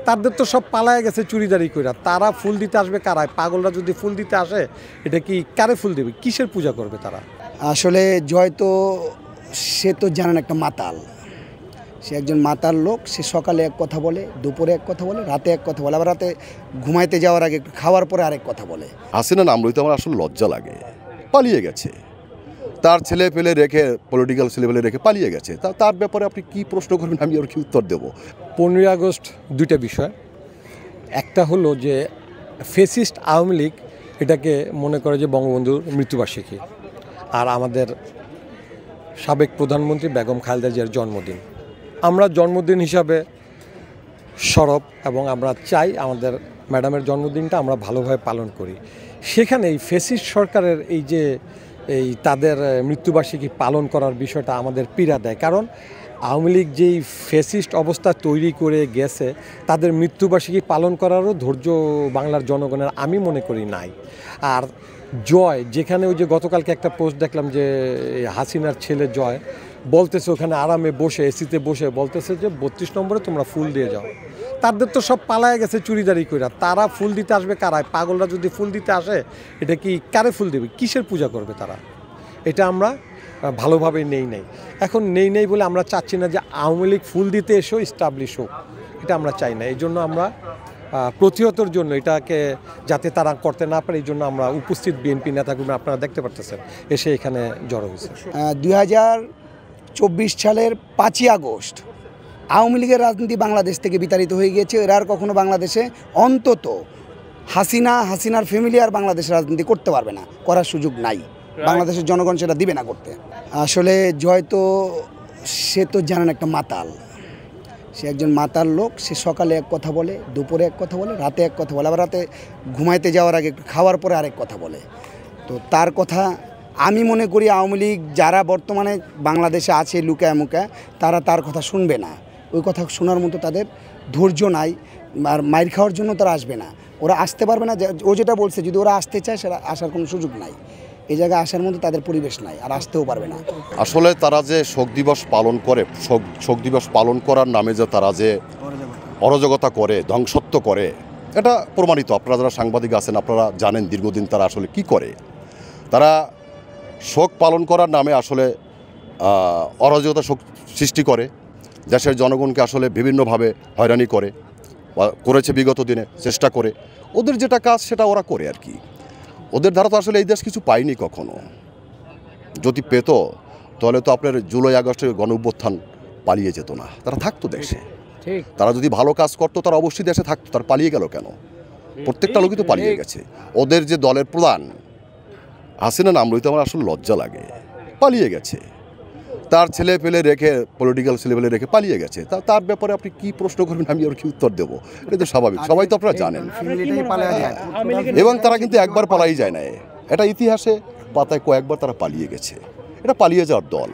তাদের তো সব পালায় গেছে চুরিদারি কইরা। তারা ফুল দিতে আসবে কারায়? পাগলরা যদি ফুল দিতে আসে এটা কি কারে ফুল দেবে? কিসের পূজা করবে তারা? আসলে জয় তো সে তো জানেন একটা মাতাল, সে একজন মাতাল লোক। সে সকালে এক কথা বলে, দুপুরে এক কথা বলে, রাতে এক কথা বলে, আবার রাতে ঘুমাইতে যাওয়ার আগে খাওয়ার পরে আরেক কথা বলে। হাসিনা নাম লইতে আমার আসলে লজ্জা লাগে। পালিয়ে গেছে, তার ছেলে পেলে রেখে, পলিটিক্যাল ছেলে পেলে রেখে পালিয়ে গেছে। তার ব্যাপারে আপনি কি প্রশ্ন করবেন, আমি ওর কি উত্তর দেবো? 15ই আগস্ট দুইটা বিষয়। একটা হলো যে ফেসিস্ট আওয়ামী লীগ এটাকে মনে করে যে বঙ্গবন্ধুর মৃত্যুবার্ষিকী, আর আমাদের সাবেক প্রধানমন্ত্রী বেগম খালেদা জিয়ার জন্মদিন। আমরা জন্মদিন হিসাবে সরব এবং আমরা চাই আমাদের ম্যাডামের জন্মদিনটা আমরা ভালোভাবে পালন করি। সেখানে এই ফেসিস্ট সরকারের এই তাদের মৃত্যুবার্ষিকী পালন করার বিষয়টা আমাদের পীড়া দেয়। কারণ আওয়ামী লীগ যেই ফেসিস্ট অবস্থা তৈরি করে গেছে, তাদের মৃত্যুবার্ষিকী পালন করারও ধৈর্য বাংলার জনগণের আমি মনে করি নাই। আর জয়, যেখানে ওই যে গতকালকে একটা পোস্ট দেখলাম যে হাসিনার ছেলে জয় বলতেছে ওখানে আরামে বসে এসিতে বসে বলতেছে যে 32 নম্বরে তোমরা ফুল দিয়ে যাও। তাদের তো সব পালায় গেছে চুরিদারি কইরা। তারা ফুল দিতে আসবে কারায়? পাগলরা যদি ফুল দিতে আসে এটা কি কারে ফুল দেবে? কিসের পূজা করবে তারা? এটা আমরা ভালোভাবে নেই। এখন নেই বলে আমরা চাচ্ছি না যে আওয়ামী লীগ ফুল দিতে এসেও স্টাবলিশ হোক, এটা আমরা চাই না। এই জন্য আমরা প্রতিহতর জন্য এটাকে যাতে তারা করতে না পারে এই জন্য আমরা উপস্থিত বিএনপি নেতাকর্মী আপনারা দেখতে পারতেছেন এসে এখানে জড়ো হয়েছে। 2024 সালের 5ই আগস্ট আওয়ামী লীগের রাজনীতি বাংলাদেশ থেকে বিতাড়িত হয়ে গিয়েছে। এরা আর কখনো বাংলাদেশে, অন্তত হাসিনার ফ্যামিলি আর বাংলাদেশের রাজনীতি করতে পারবে না, করার সুযোগ নাই। বাংলাদেশের জনগণ সেটা দিবে না করতে। আসলে জয় তো সে তো জানেন একটা মাতাল, সে একজন মাতাল লোক। সে সকালে এক কথা বলে, দুপুরে এক কথা বলে, রাতে এক কথা বলে, আবার রাতে ঘুমাইতে যাওয়ার আগে খাওয়ার পরে আরেক কথা বলে। তো তার কথা আমি মনে করি আওয়ামী লীগ যারা বর্তমানে বাংলাদেশে আছে লুকায় মুকায়, তারা তার কথা শুনবে না। ওই কথা শোনার মতো তাদের ধৈর্য নাই, আর মাইর খাওয়ার জন্য তারা আসবে না। ওরা আসতে পারবে না। ও যেটা বলছে, যদি ওরা আসতে চায় সেটা আসার কোনো সুযোগ নাই। এই জায়গায় আসার মতো তাদের পরিবেশ নাই, আর আসতেও পারবে না। আসলে তারা যে শোক দিবস পালন করে, শোক দিবস পালন করার নামে যে তারা যে অরাজকতা করে, ধ্বংসত্ব করে, এটা প্রমাণিত। আপনারা যারা সাংবাদিক আছেন আপনারা জানেন দীর্ঘদিন তারা আসলে কি করে। তারা শোক পালন করার নামে আসলে অরাজকতা সৃষ্টি করে, দেশের জনগণকে আসলে বিভিন্নভাবে হয়রানি করেছে বিগত দিনে, চেষ্টা করে। ওদের যেটা কাজ সেটা ওরা করে আর কি। ওদের দ্বারা তো আসলে এই দেশ কিছু পায়নি কখনো। যদি পেত তাহলে তো আপনার জুলাই আগস্টের গণ অভ্যুত্থান পালিয়ে যেত না, তারা থাকতো দেশে। তারা যদি ভালো কাজ করতো তারা অবশ্যই দেশে থাকতো। তারা পালিয়ে গেল কেন? প্রত্যেকটা লোকই তো পালিয়ে গেছে। ওদের যে দলের প্রধান হাসিনা নাম লইতে আমার আসলে লজ্জা লাগে। পালিয়ে গেছে, তার ছেলে পেলে রেখে, পলিটিক্যাল ছেলে পেলে রেখে পালিয়ে গেছে। তার ব্যাপারে আপনি কি প্রশ্ন করবেন, আমি ওর কি উত্তর দেবো? এটা তো স্বাভাবিক, সবাই তো আপনারা জানেন। এবং তারা কিন্তু একবার পালাই যায় না, এটা ইতিহাসে পাতায় কয়েকবার তারা পালিয়ে গেছে। এটা পালিয়ে যাওয়ার দল।